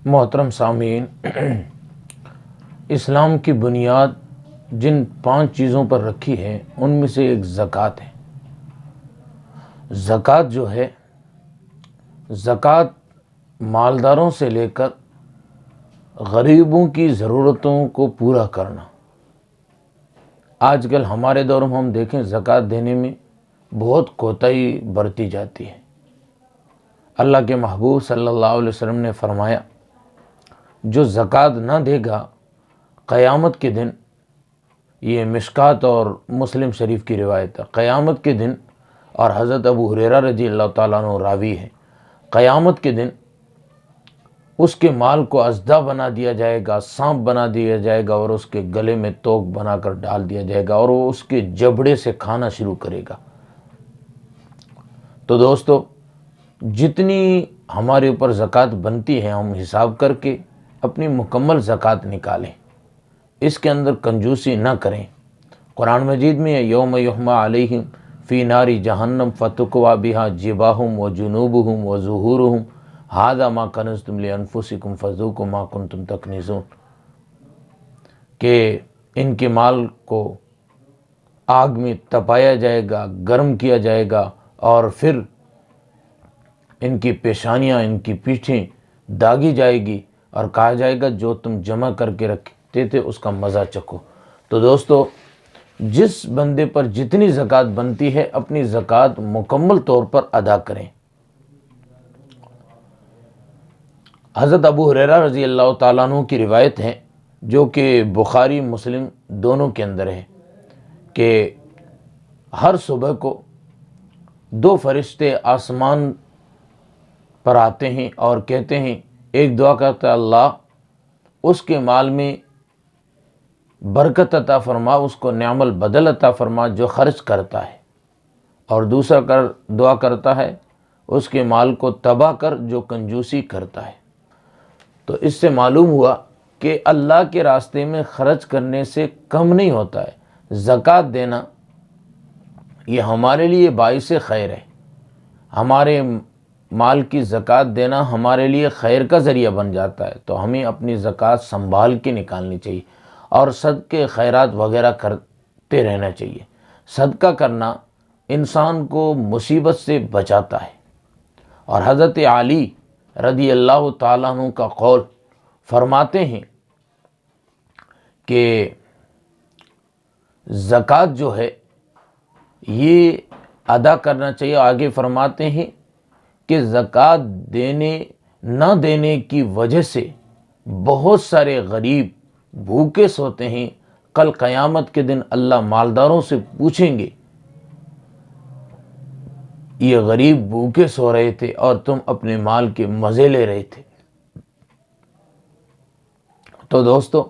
محترم سامعین، اسلام کی بنیاد جن 5 چیزوں پر رکھی ہے ان میں سے ایک زکوٰۃ ہے۔ زکوٰۃ جو ہے، زکوٰۃ مالداروں سے لے کر غریبوں کی ضرورتوں کو پورا کرنا۔ آج کل ہمارے دور میں ہم دیکھیں زکوٰۃ دینے میں بہت کوتاہی برتی جاتی ہے۔ اللہ کے محبوب صلی اللہ علیہ وسلم نے فرمایا، جو زکوٰۃ نہ دے گا قیامت کے دن، یہ مشکات اور مسلم شریف کی روایت ہے، قیامت کے دن، اور حضرت ابو ہریرہ رضی اللہ تعالیٰ عنہ راوی ہے، قیامت کے دن اس کے مال کو اژدھا بنا دیا جائے گا، سانپ بنا دیا جائے گا، اور اس کے گلے میں توق بنا کر ڈال دیا جائے گا، اور وہ اس کے جبڑے سے کھانا شروع کرے گا۔ تو دوستو، جتنی ہمارے اوپر زکوٰۃ بنتی ہے ہم حساب کر کے اپنی مکمل زکوٰۃ نکالیں، اس کے اندر کنجوسی نہ کریں۔ قرآن مجید میں ہے، یوم یحمى علیہم فی نار جہنم فتکوی بہا جباہم وجنوبہم وظہورہم ھذا ما کنزتم لانفسکم فذوقوا ما کنتم تکنزون، کہ ان کے مال کو آگ میں تپایا جائے گا، گرم کیا جائے گا، اور پھر ان کی پیشانیاں، ان کی پیٹھیں داغی جائے گی، اور کہا جائے گا جو تم جمع کر کے رکھتے تھے اس کا مزہ چکھو۔ تو دوستو، جس بندے پر جتنی زکوٰۃ بنتی ہے اپنی زکوٰۃ مکمل طور پر ادا کریں۔ حضرت ابو ہریرہ رضی اللہ تعالیٰ عنہ کی روایت ہے، جو کہ بخاری مسلم دونوں کے اندر ہے، کہ ہر صبح کو 2 فرشتے آسمان پر آتے ہیں اور کہتے ہیں، ایک دعا کرتا ہے، اللہ اس کے مال میں برکت عطا فرما، اس کو نعم البدل عطا فرما جو خرچ کرتا ہے، اور دوسرا دعا کرتا ہے، اس کے مال کو تباہ کر جو کنجوسی کرتا ہے۔ تو اس سے معلوم ہوا کہ اللہ کے راستے میں خرچ کرنے سے کم نہیں ہوتا ہے۔ زکوٰۃ دینا یہ ہمارے لیے باعث خیر ہے، ہمارے مال کی زکوٰۃ دینا ہمارے لیے خیر کا ذریعہ بن جاتا ہے۔ تو ہمیں اپنی زکوٰۃ سنبھال کے نکالنی چاہیے، اور صدقے خیرات وغیرہ کرتے رہنا چاہیے۔ صدقہ کرنا انسان کو مصیبت سے بچاتا ہے، اور حضرت علی رضی اللہ تعالیٰ عنہ کا قول فرماتے ہیں کہ زکوٰۃ جو ہے یہ ادا کرنا چاہیے۔ آگے فرماتے ہیں کہ زکوٰۃ نہ دینے کی وجہ سے بہت سارے غریب بھوکے سوتے ہیں۔ کل قیامت کے دن اللہ مالداروں سے پوچھیں گے، یہ غریب بھوکے سو رہے تھے اور تم اپنے مال کے مزے لے رہے تھے۔ تو دوستو،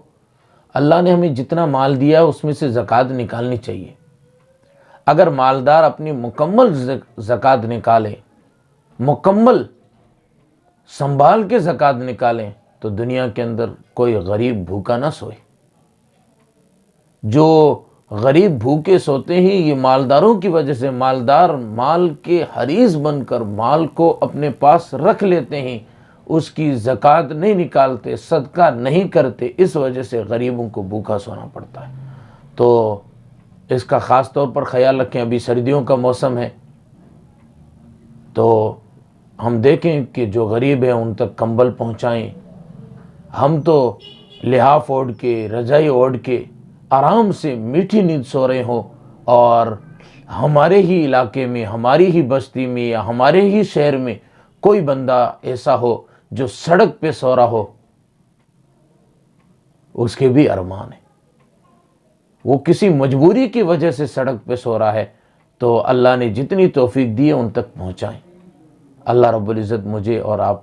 اللہ نے ہمیں جتنا مال دیا اس میں سے زکوٰۃ نکالنی چاہیے۔ اگر مالدار اپنی مکمل زکوٰۃ نکالے، مکمل سنبھال کے زکوٰۃ نکالیں، تو دنیا کے اندر کوئی غریب بھوکا نہ سوئے۔ جو غریب بھوکے سوتے ہیں یہ مالداروں کی وجہ سے، مالدار مال کے حریص بن کر مال کو اپنے پاس رکھ لیتے ہیں، اس کی زکوٰۃ نہیں نکالتے، صدقہ نہیں کرتے، اس وجہ سے غریبوں کو بھوکا سونا پڑتا ہے۔ تو اس کا خاص طور پر خیال رکھیں۔ ابھی سردیوں کا موسم ہے، تو ہم دیکھیں کہ جو غریب ہیں ان تک کمبل پہنچائیں۔ ہم تو لحاف اوڑھ کے، رضائی اوڑھ کے آرام سے میٹھی نیند سو رہے ہوں، اور ہمارے ہی علاقے میں، ہماری ہی بستی میں، یا ہمارے ہی شہر میں کوئی بندہ ایسا ہو جو سڑک پہ سو رہا ہو، اس کے بھی ارمان ہے، وہ کسی مجبوری کی وجہ سے سڑک پہ سو رہا ہے۔ تو اللہ نے جتنی توفیق دی ہے ان تک پہنچائیں۔ اللہ رب العزت مجھے اور آپ